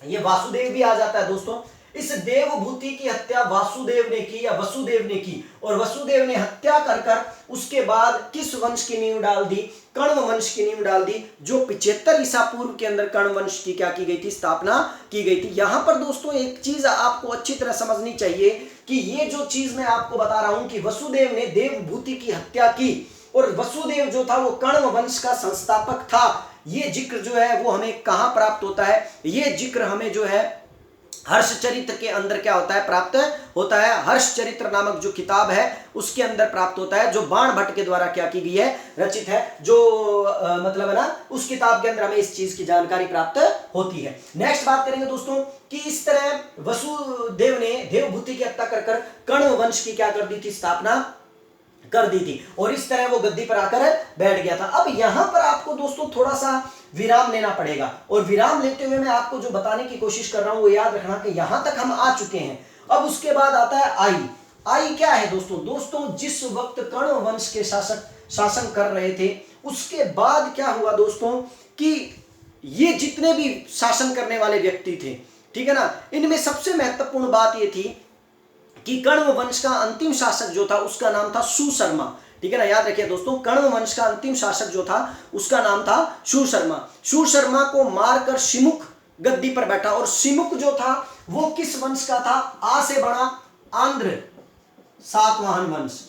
ये वासुदेव भी आ जाता है दोस्तों। इस देवभूति की हत्या वासुदेव ने की या वसुदेव ने की, और वसुदेव ने हत्या कर उसके बाद किस वंश की नींव डाल दी? कण्व वंश की नींव डाल दी, जो 75 ईसा पूर्व के अंदर कण्व वंश की क्या की गई थी? स्थापना की गई थी। यहां पर दोस्तों एक चीज आपको अच्छी तरह समझनी चाहिए कि ये जो चीज मैं आपको बता रहा हूं कि वसुदेव ने देवभूति की हत्या की और वसुदेव जो था वो कण्व वंश का संस्थापक था। ये जिक्र जो है वो हमें कहां प्राप्त होता है? ये जिक्र हमें जो है हर्षचरित्र के अंदर क्या होता है? प्राप्त होता है। हर्षचरित्र नामक जो किताब है उसके अंदर प्राप्त होता है, जो बाण भट्ट के द्वारा क्या की गई है? रचित है। जो मतलब है ना, उस किताब के अंदर हमें इस चीज की जानकारी प्राप्त होती है। नेक्स्ट बात करेंगे दोस्तों कि इस तरह वसुदेव ने देवभूति की हत्या कर कण्व वंश की क्या कर दी थी? स्थापना कर दी थी और इस तरह वो गद्दी पर आकर बैठ गया था। अब यहां पर आपको दोस्तों थोड़ा सा विराम लेना पड़ेगा और विराम लेते हुए मैं आपको जो बताने की कोशिश कर रहा हूं वो याद रखना कि यहां तक हम आ चुके हैं। अब उसके बाद आता है आई क्या है दोस्तों? जिस वक्त कण्व वंश के शासन कर रहे थे उसके बाद क्या हुआ दोस्तों कि ये जितने भी शासन करने वाले व्यक्ति थे, ठीक है ना, इनमें सबसे महत्वपूर्ण बात ये थी कि कण्व वंश का अंतिम शासक जो था उसका नाम था सुशर्मा, ठीक है ना। याद रखिए दोस्तों, कण्व वंश का अंतिम शासक जो था उसका नाम था सुशर्मा। सुशर्मा को मारकर शिमुख गद्दी पर बैठा और शिमुख जो था वो किस वंश का था? आ से बना आंध्र सातवाहन वंश,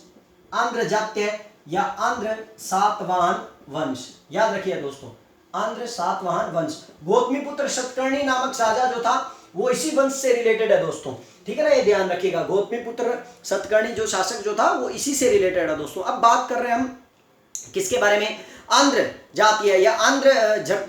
आंध्र जात्य या आंध्र सातवाहन वंश। याद रखिए दोस्तों, आंध्र सातवाहन वंश। गौतमीपुत्र सतकर्णी नामक राजा जो था वो इसी वंश से रिलेटेड है दोस्तों, ठीक है ना, ये ध्यान रखिएगा। गौतमीपुत्र सतकर्णी जो शासक जो था वो इसी से रिलेटेड है दोस्तों। अब बात कर रहे हैं हम किसके बारे में? आंध्र जातीय या आंध्र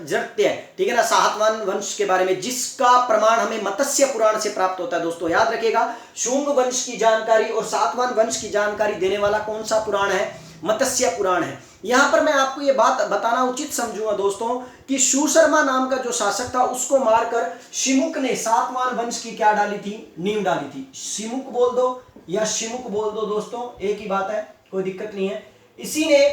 जर्त्य, ठीक है ना, सातवाहन वंश के बारे में, जिसका प्रमाण हमें मत्स्य पुराण से प्राप्त होता है। दोस्तों याद रखिएगा, शुंग वंश की जानकारी और सातवाहन वंश की जानकारी देने वाला कौन सा पुराण है? मत्स्य पुराण है। यहां पर मैं आपको ये बात बताना उचित समझूंगा दोस्तों कि शूशर्मा नाम का जो शासक था उसको मारकर शिमुक ने सातवाहन वंश की क्या डाली थी? नींव डाली थी। शिमुक बोल दो या शिमुक बोल दो दोस्तों, एक ही बात है, कोई दिक्कत नहीं है। इसी ने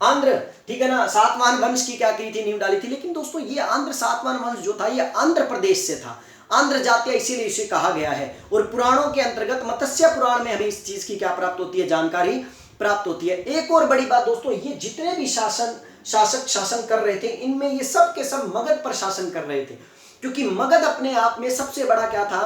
आंध्र, ठीक है ना, सातवाहन वंश की क्या की थी? नींव डाली थी। लेकिन दोस्तों ये आंध्र सातवाहन वंश जो था ये आंध्र प्रदेश से था, आंध्र जातीय, इसीलिए इसे कहा गया है। और पुराणों के अंतर्गत मत्स्य पुराण में हमें इस चीज की क्या प्राप्त होती है? जानकारी प्राप्त होती है। एक और बड़ी बात दोस्तों, ये जितने भी शासक शासन कर रहे थे, इनमें ये सब के सब मगध पर शासन कर रहे थे, क्योंकि मगध अपने आप में सबसे बड़ा क्या था?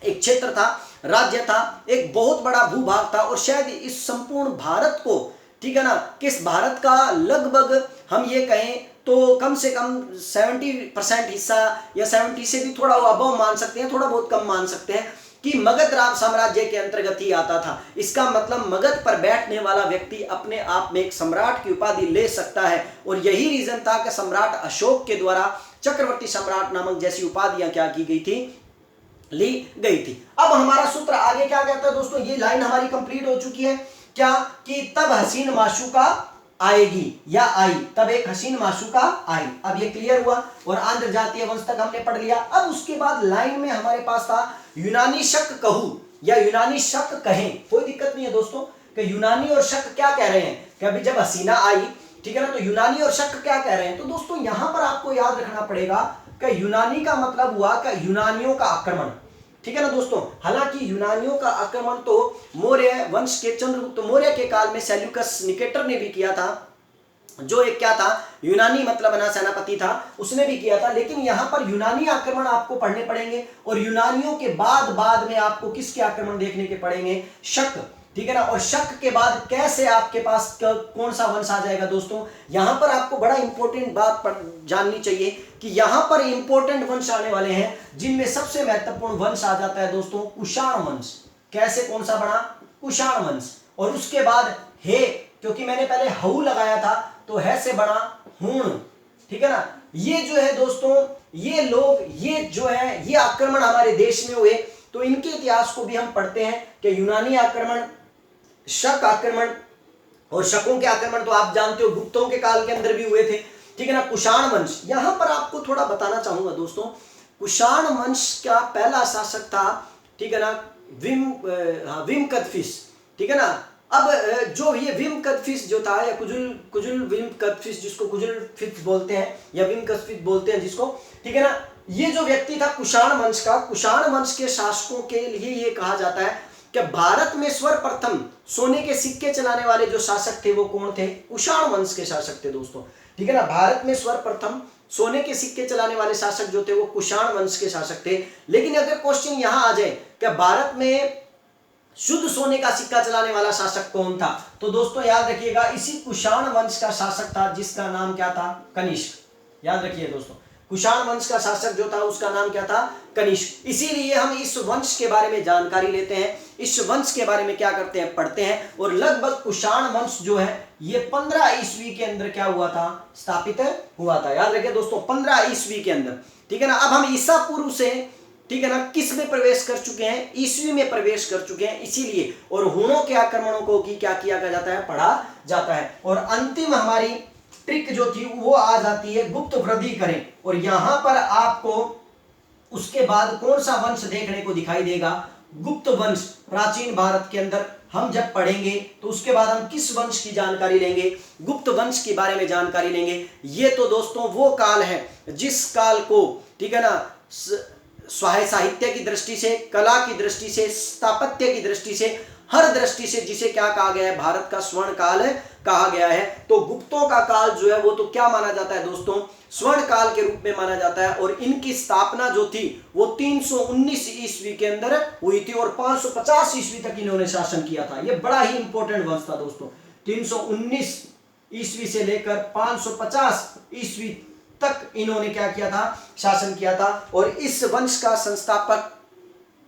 एक क्षेत्र था, राज्य था, एक बहुत बड़ा भूभाग था। और शायद इस संपूर्ण भारत को, ठीक है ना, किस भारत का लगभग हम ये कहें तो कम से कम 70% हिस्सा या 70 से भी थोड़ा अबव मान सकते हैं, थोड़ा बहुत कम मान सकते हैं कि मगध राज साम्राज्य के अंतर्गत ही आता था। इसका मतलब मगध पर बैठने वाला व्यक्ति अपने आप में एक सम्राट की उपाधि ले सकता है। और यही रीजन था कि सम्राट अशोक के द्वारा चक्रवर्ती सम्राट नामक जैसी उपाधियां क्या की गई थी? ली गई थी। अब हमारा सूत्र आगे क्या कहता है दोस्तों? ये लाइन हमारी कंप्लीट हो चुकी है क्या? कि तब हसीन माशूका आएगी या आई, तब एक हसीन माशूका आई। अब ये क्लियर हुआ और आंध्र जातीय वंश तक हमने पढ़ लिया। अब उसके बाद लाइन में हमारे पास था यूनानी शक कहूं या यूनानी शक कहें, कोई दिक्कत नहीं है दोस्तों कि यूनानी और शक क्या कह रहे हैं कि अभी जब हसीना आई, ठीक है ना, तो यूनानी और शक क्या कह रहे हैं? तो दोस्तों यहां पर आपको याद रखना पड़ेगा कि यूनानी का मतलब हुआ कि यूनानियों का आक्रमण, ठीक है ना दोस्तों। हालांकि यूनानियों का आक्रमण तो मौर्य वंश के चंद्रगुप्त मौर्य के काल में सेल्यूकस निकेटर ने भी किया था, जो एक क्या था? यूनानी मतलब ना सेनापति था, उसने भी किया था। लेकिन यहां पर यूनानी आक्रमण आपको पढ़ने पड़ेंगे और यूनानियों के बाद में आपको किसके आक्रमण देखने के पड़ेंगे? शक, ठीक है ना। और शक के बाद कैसे आपके पास कौन सा वंश आ जाएगा दोस्तों? यहां पर आपको बड़ा इंपॉर्टेंट बात जाननी चाहिए कि यहां पर इंपॉर्टेंट वंश आने वाले हैं, जिनमें सबसे महत्वपूर्ण वंश आ जाता है दोस्तों कुषाण वंश। कैसे, कौन सा बना? कुषाण वंश। और उसके बाद हे, क्योंकि मैंने पहले हऊ लगाया था तो है से बना हूण, ठीक है ना। ये जो है दोस्तों, ये लोग, ये जो है, ये आक्रमण हमारे देश में हुए। तो इनके इतिहास को भी हम पढ़ते हैं कि यूनानी आक्रमण, शक आक्रमण, और शकों के आक्रमण तो आप जानते हो गुप्तों के काल के अंदर भी हुए थे, ठीक है ना। कुषाण वंश, यहां पर आपको थोड़ा बताना चाहूंगा दोस्तों, कुषाण वंश का पहला शासक था, ठीक है ना, विमकदफिस, ठीक है ना। अब जो ये विमकदफिस जो था, या कुजुल विमकदफिस, जिसको कुजुलफिस बोलते हैं या विमकदफिस बोलते हैं जिसको, ठीक है ना, ये जो व्यक्ति था कुषाण वंश का, कुषाण वंश के शासकों के लिए ये कहा जाता है कि भारत में सर्वप्रथम सोने के सिक्के चलाने वाले जो शासक थे वो कौन थे? कुषाण वंश के शासक थे दोस्तों, ठीक है ना। भारत में सर्वप्रथम सोने के सिक्के चलाने वाले शासक जो थे वो कुषाण वंश के शासक थे। लेकिन अगर क्वेश्चन यहां आ जाए कि भारत में शुद्ध सोने का सिक्का चलाने वाला शासक कौन था, तो दोस्तों याद रखिएगा इसी कुषाण वंश का शासक था, जिसका नाम क्या था? कनिष्क। याद रखिए दोस्तों, कुषाण वंश का शासक जो था उसका नाम क्या था? कनिष्क। इसीलिए हम इस वंश के बारे में जानकारी लेते हैं, इस वंश के बारे में क्या करते हैं? पढ़ते हैं। और लगभग कुषाण वंश जो है ये 15 ईस्वी के अंदर क्या हुआ था? स्थापित हुआ था। याद रखिए दोस्तों 15 ईस्वी के अंदर, ठीक है ना। अब हम ईसा पूर्व से, ठीक है ना, किस में प्रवेश कर चुके हैं? ईस्वी में प्रवेश कर चुके हैं। इसीलिए और हुणों के आक्रमणों को की क्या किया जाता है? पढ़ा जाता है। और अंतिम हमारी ट्रिक जो थी वो आ जाती है गुप्त वृद्धि करें। और यहां पर आपको उसके बाद कौन सा वंश देखने को दिखाई देगा? गुप्त वंश। प्राचीन भारत के अंदर हम जब पढ़ेंगे तो उसके बाद हम किस वंश की जानकारी लेंगे? गुप्त वंश के बारे में जानकारी लेंगे। ये तो दोस्तों वो काल है जिस काल को, ठीक है ना, साहित्य की दृष्टि से, कला की दृष्टि से, स्थापत्य की दृष्टि से, हर दृष्टि से जिसे क्या कहा गया है? भारत का स्वर्ण काल कहा गया है। तो गुप्तों का काल जो है वो तो क्या माना जाता है दोस्तों? स्वर्ण काल के रूप में माना जाता है। और इनकी स्थापना जो थी वो 319 ईस्वी के अंदर हुई थी और 550 ईस्वी तक इन्होंने शासन किया था। ये बड़ा ही इंपॉर्टेंट वंश था दोस्तों। 319 ईस्वी से लेकर 550 ईस्वी तक इन्होंने क्या किया था? शासन किया था। और इस वंश का संस्थापक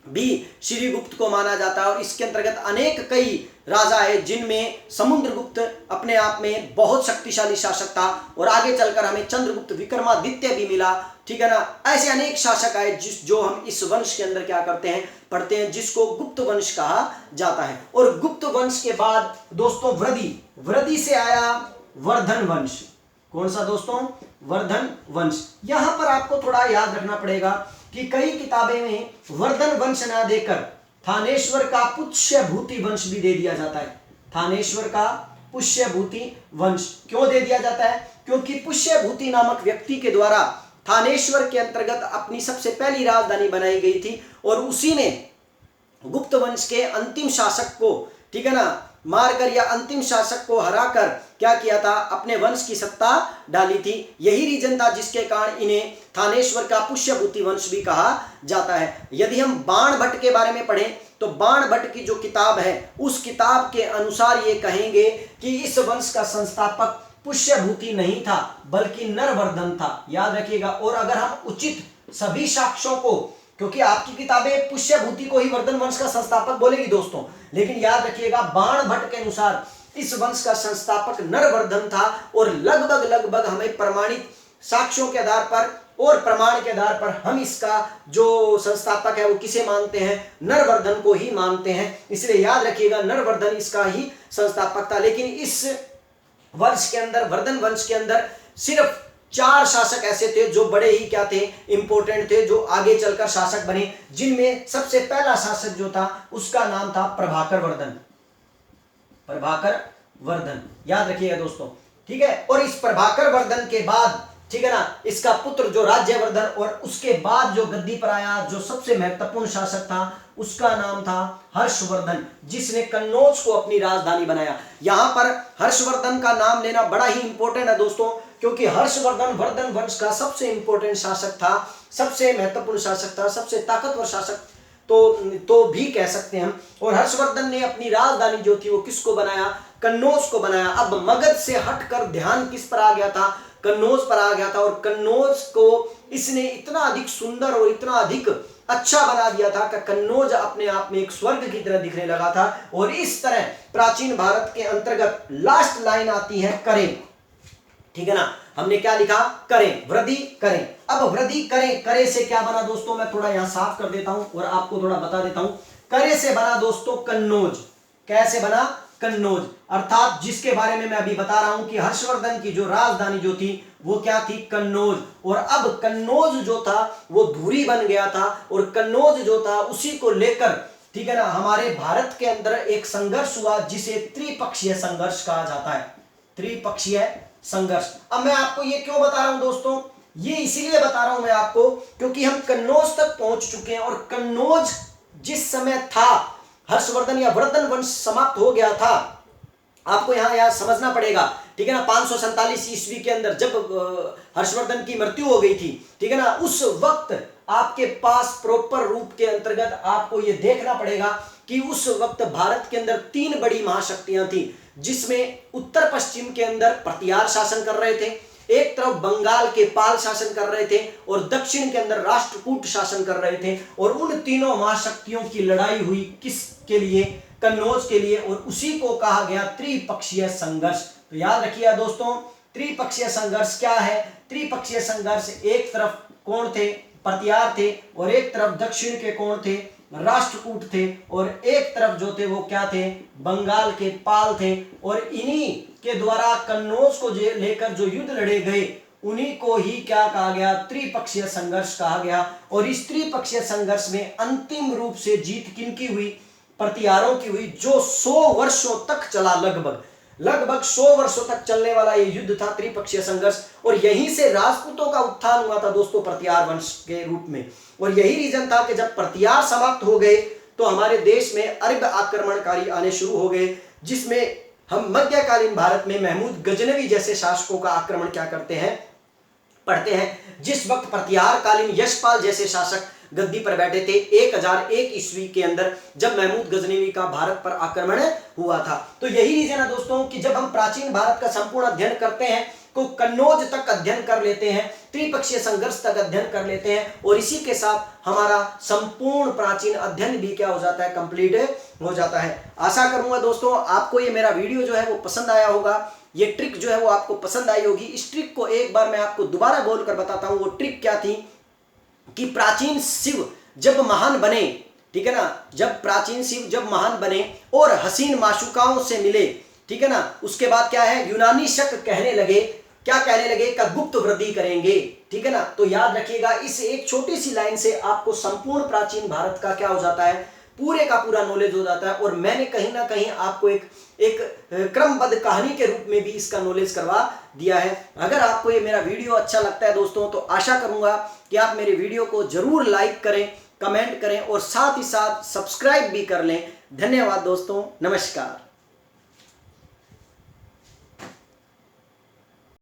भी श्रीगुप्त को माना जाता है। और इसके अंतर्गत अनेक कई राजा है जिनमें समुद्रगुप्त अपने आप में बहुत शक्तिशाली शासक था, और आगे चलकर हमें चंद्रगुप्त विक्रमादित्य भी मिला, ठीक है ना। ऐसे अनेक शासक आए जो हम इस वंश के अंदर क्या करते हैं, पढ़ते हैं, जिसको गुप्त वंश कहा जाता है। और गुप्त वंश के बाद दोस्तों वृद्धि से आया वर्धन वंश। कौन सा दोस्तों? वर्धन वंश। यहां पर आपको थोड़ा याद रखना पड़ेगा कि कई किताबें में वर्धन वंश ना देकर थानेश्वर का पुष्यभूति वंश भी दे दिया जाता है। थानेश्वर का पुष्यभूति वंश क्यों दे दिया जाता है? क्योंकि पुष्यभूति नामक व्यक्ति के द्वारा थानेश्वर के अंतर्गत अपनी सबसे पहली राजधानी बनाई गई थी, और उसी ने गुप्त वंश के अंतिम शासक को, ठीक है ना, मारकर या अंतिम शासक को हराकर क्या किया था, अपने वंश की सत्ता डाली थी। यही रीजन था जिसके कारण इन्हें थानेश्वर का पुष्यभूति वंश भी कहा जाता है। यदि हम बाण भट्ट के बारे में पढ़ें तो बाण भट्ट की जो किताब है उस किताब के अनुसार ये कहेंगे कि इस वंश का संस्थापक पुष्यभूति नहीं था बल्कि नरवर्धन था। याद रखिएगा। और अगर हम उचित सभी साक्ष्यों को, क्योंकि आपकी किताबें पुष्यभूति को ही वर्धन वंश का संस्थापक बोलेगी दोस्तों, लेकिन याद रखिएगा बाण भट्ट के अनुसार इस वंश का संस्थापक नरवर्धन था, और लगभग हमें प्रमाणित साक्ष्यों के आधार पर और प्रमाण के आधार पर हम इसका जो संस्थापक है वो किसे मानते हैं, नरवर्धन को ही मानते हैं। इसलिए याद रखिएगा नरवर्धन इसका ही संस्थापक था। लेकिन इस वंश के अंदर, वर्धन वंश के अंदर सिर्फ 4 शासक ऐसे थे जो बड़े ही क्या थे, इंपॉर्टेंट थे, जो आगे चलकर शासक बने, जिनमें सबसे पहला शासक जो था उसका नाम था प्रभाकर वर्धन। प्रभाकर वर्धन, याद रखिएगा दोस्तों, ठीक है। और इस प्रभाकर वर्धन के बाद, ठीक है ना, इसका पुत्र जो राज्यवर्धन, और उसके बाद जो गद्दी पर आया जो सबसे महत्वपूर्ण शासक था उसका नाम था हर्षवर्धन, जिसने कन्नौज को अपनी राजधानी बनाया। यहां पर हर्षवर्धन का नाम लेना बड़ा ही इंपॉर्टेंट है दोस्तों, क्योंकि हर्षवर्धन वर्धन वंश का सबसे इंपॉर्टेंट शासक था, सबसे महत्वपूर्ण शासक था, सबसे ताकतवर शासक तो भी कह सकते हैं हम। और हर्षवर्धन ने अपनी राजधानी जो थी वो किसको बनाया, कन्नौज को बनाया। अब मगध से हटकर ध्यान किस पर आ गया था, कन्नौज पर आ गया था। और कन्नौज को इसने इतना अधिक सुंदर और इतना अधिक अच्छा बना दिया था कि कन्नौज अपने आप में एक स्वर्ग की तरह दिखने लगा था। और इस तरह प्राचीन भारत के अंतर्गत लास्ट लाइन आती है करें, ठीक है ना, हमने क्या लिखा, करें, वृद्धि करें। अब वृद्धि करें, करे से क्या बना दोस्तों, मैं थोड़ा यहां साफ कर देता हूं और आपको थोड़ा बता देता हूं। करे से बना दोस्तों कन्नौज। कैसे बना, कन्नौज, अर्थात जिसके बारे में मैं अभी बता रहा हूं कि हर्षवर्धन की जो राजधानी जो थी वो क्या थी, कन्नौज। और अब कन्नौज जो था वो धुरी बन गया था, और कन्नौज जो था उसी को लेकर, ठीक है ना, हमारे भारत के अंदर एक संघर्ष हुआ जिसे त्रिपक्षीय संघर्ष कहा जाता है। त्रिपक्षीय संघर्ष। अब मैं आपको ये क्यों बता रहा हूं दोस्तों, ये इसीलिए बता रहा हूं मैं आपको क्योंकि हम कन्नौज तक पहुंच चुके हैं, और कन्नौज जिस समय था, हर्षवर्धन या वर्धन वंश समाप्त हो गया था, आपको यहां समझना पड़ेगा, ठीक है ना। 547 ईस्वी के अंदर जब हर्षवर्धन की मृत्यु हो गई थी, ठीक है ना, उस वक्त आपके पास प्रॉपर रूप के अंतर्गत आपको यह देखना पड़ेगा कि उस वक्त भारत के अंदर 3 बड़ी महाशक्तियां थी, जिसमें उत्तर पश्चिम के अंदर प्रतिहार शासन कर रहे थे, एक तरफ बंगाल के पाल शासन कर रहे थे, और दक्षिण के अंदर राष्ट्रकूट शासन कर रहे थे। और उन तीनों महाशक्तियों की लड़ाई हुई किसके लिए, कन्नौज के लिए, और उसी को कहा गया त्रिपक्षीय संघर्ष। तो याद रखिए दोस्तों, त्रिपक्षीय संघर्ष क्या है। त्रिपक्षीय संघर्ष, एक तरफ कौन थे, प्रतिहार थे, और एक तरफ दक्षिण के कौन थे, राष्ट्रकूट थे, और एक तरफ जो थे वो क्या थे, बंगाल के पाल थे। और इन्हीं के द्वारा कन्नौज को लेकर जो युद्ध लड़े गए उन्हीं को ही क्या कहा गया, त्रिपक्षीय संघर्ष कहा गया। और इस त्रिपक्षीय संघर्ष में अंतिम रूप से जीत किनकी हुई, प्रतिहारों की हुई, जो 100 वर्षों तक चला, लगभग 100 वर्षों तक चलने वाला ये युद्ध था, त्रिपक्षीय संघर्ष। और यहीं से राजपूतों का उत्थान हुआ था दोस्तों, प्रतिहार वंश के रूप में। और यही रीजन था कि जब प्रतिहार समाप्त हो गए तो हमारे देश में अरब आक्रमणकारी आने शुरू हो गए, जिसमें हम मध्यकालीन भारत में महमूद गजनवी जैसे शासकों का आक्रमण क्या करते हैं, पढ़ते हैं। जिस वक्त प्रतिहार कालीन यशपाल जैसे शासक गद्दी पर बैठे थे 1001 ईस्वी के अंदर, जब महमूद गजनवी का भारत पर आक्रमण हुआ था। तो यही रीजन है दोस्तों कि जब हम प्राचीन भारत का संपूर्ण अध्ययन करते हैं को कन्नौज तक अध्ययन कर लेते हैं, त्रिपक्षीय संघर्ष तक अध्ययन कर लेते हैं और इसी के साथ हमारा संपूर्ण प्राचीन अध्ययन भी क्या हो जाता है, कंप्लीट हो जाता है। आशा करूंगा दोस्तों आपको ये मेरा वीडियो जो है वो पसंद आया होगा, ये ट्रिक जो है वो आपको पसंद आई होगी। इस ट्रिक को एक बार मैं आपको दोबारा बोलकर बताता हूं। वो ट्रिक क्या थी कि प्राचीन शिव जब महान बने, ठीक है ना, जब प्राचीन शिव जब महान बने और हसीन माशुकाओं से मिले, ठीक है ना, उसके बाद क्या है, यूनानी शक कहने लगे, क्या कहने लगे, का गुप्त वृद्धि करेंगे, ठीक है ना। तो याद रखिएगा इस एक छोटी सी लाइन से आपको संपूर्ण प्राचीन भारत का क्या हो जाता है, पूरे का पूरा नॉलेज हो जाता है। और मैंने कहीं ना कहीं आपको एक क्रमबद्ध कहानी के रूप में भी इसका नॉलेज करवा दिया है। अगर आपको ये मेरा वीडियो अच्छा लगता है दोस्तों तो आशा करूंगा कि आप मेरे वीडियो को जरूर लाइक करें, कमेंट करें और साथ ही साथ सब्सक्राइब भी कर लें। धन्यवाद दोस्तों, नमस्कार।